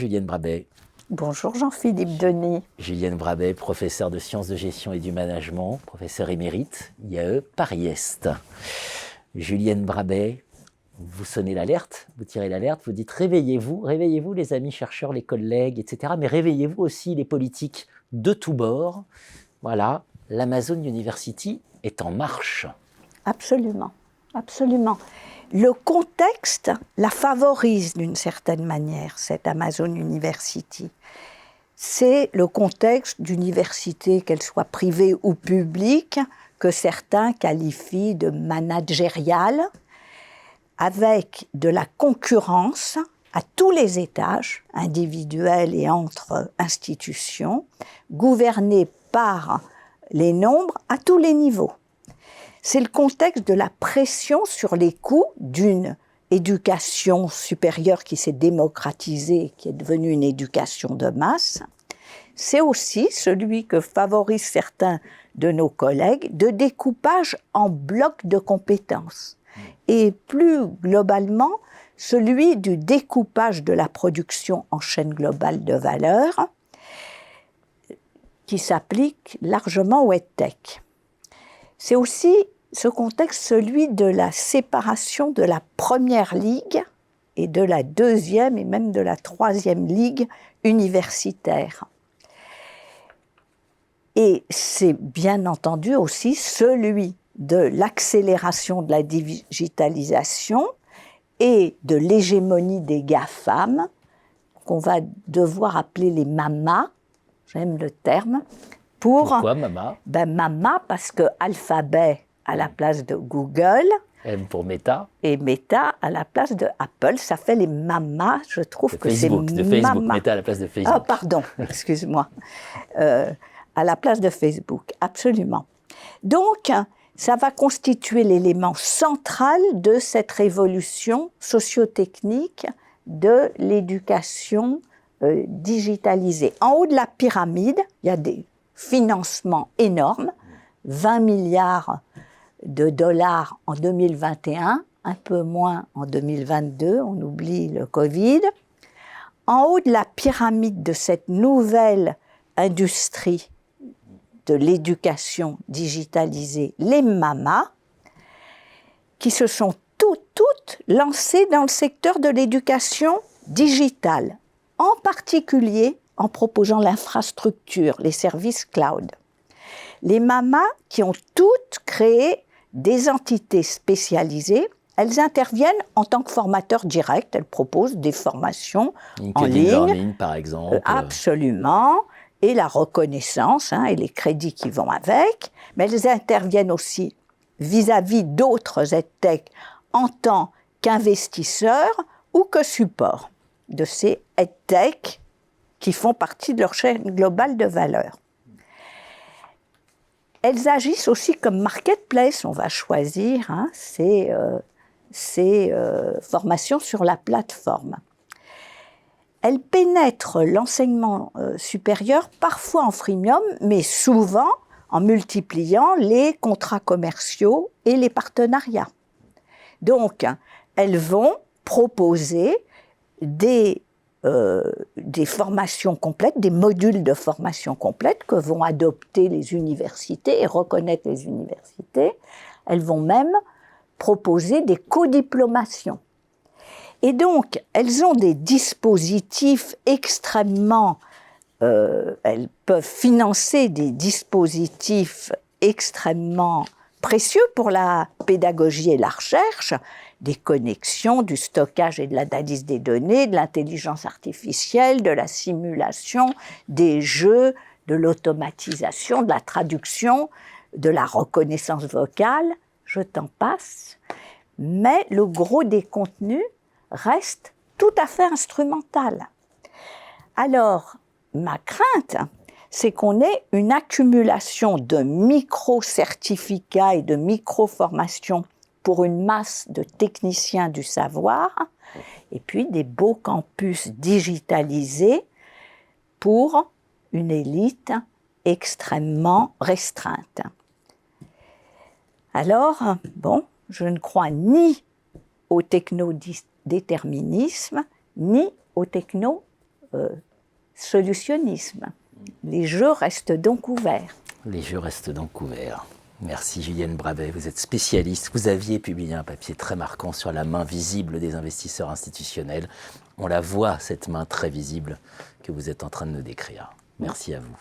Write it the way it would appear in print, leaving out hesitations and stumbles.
Julienne Brabet. Bonjour Jean-Philippe Denis. Julienne Brabet, professeure de sciences de gestion et du management, professeure émérite, IAE Paris-Est. Julienne Brabet, vous sonnez l'alerte, vous tirez l'alerte, vous dites réveillez-vous les amis chercheurs, les collègues, etc. Mais réveillez-vous aussi les politiques de tous bords. Voilà, l'Amazon University est en marche. Absolument, absolument. Le contexte la favorise d'une certaine manière, cette Amazon University. C'est le contexte d'université, qu'elle soit privée ou publique, que certains qualifient de managériale, avec de la concurrence à tous les étages, individuels et entre institutions, gouvernée par les nombres à tous les niveaux. C'est le contexte de la pression sur les coûts d'une éducation supérieure qui s'est démocratisée, qui est devenue une éducation de masse. C'est aussi celui que favorisent certains de nos collègues de découpage en blocs de compétences. Et plus globalement, celui du découpage de la production en chaîne globale de valeur qui s'applique largement au EdTech. C'est aussi ce contexte, celui de la séparation de la première ligue et de la deuxième et même de la troisième ligue universitaire. Et c'est bien entendu aussi celui de l'accélération de la digitalisation et de l'hégémonie des GAFAM, qu'on va devoir appeler les mamas, j'aime le terme. Pourquoi Mama? Mama parce que Alphabet à la place de Google. M pour Meta. Et Meta à la place de Apple. Ça fait les mamas, je trouve que Facebook, c'est de Facebook, mama. Meta à la place de Facebook. Ah, pardon, excuse-moi. À la place de Facebook, absolument. Donc, ça va constituer l'élément central de cette révolution sociotechnique de l'éducation digitalisée. En haut de la pyramide, il y a des financements énormes, 20 milliards de dollars en 2021, un peu moins en 2022, on oublie le Covid. En haut de la pyramide de cette nouvelle industrie de l'éducation digitalisée, les mamas, qui se sont toutes lancées dans le secteur de l'éducation digitale, en particulier en proposant l'infrastructure, les services cloud. Les mamas qui ont toutes créé des entités spécialisées, elles interviennent en tant que formateurs directs, elles proposent des formations en ligne. Learning, par exemple. Absolument, et la reconnaissance et les crédits qui vont avec, mais elles interviennent aussi vis-à-vis d'autres EdTech en tant qu'investisseurs ou que support de ces EdTech qui font partie de leur chaîne globale de valeur. Elles agissent aussi comme marketplace. On va choisir ces formations sur la plateforme. Elles pénètrent l'enseignement supérieur, parfois en freemium, mais souvent en multipliant les contrats commerciaux et les partenariats. Donc, elles vont proposer des formations complètes, des modules de formation complète que vont adopter les universités et reconnaître les universités. Elles vont même proposer des codiplomations. Et donc, elles ont des dispositifs extrêmement... elles peuvent financer des dispositifs extrêmement précieux pour la pédagogie et la recherche, des connexions, du stockage et de l'analyse des données, de l'intelligence artificielle, de la simulation, des jeux, de l'automatisation, de la traduction, de la reconnaissance vocale, je t'en passe. Mais le gros des contenus reste tout à fait instrumental. Alors, ma crainte, c'est qu'on ait une accumulation de micro-certificats et de micro-formations pour une masse de techniciens du savoir, et puis des beaux campus digitalisés pour une élite extrêmement restreinte. Alors, je ne crois ni au techno-déterminisme, ni au techno solutionnisme. Les jeux restent donc ouverts. Les jeux restent donc ouverts. Merci Julienne Brabet, vous êtes spécialiste. Vous aviez publié un papier très marquant sur la main visible des investisseurs institutionnels. On la voit, cette main très visible que vous êtes en train de nous décrire. Merci à vous.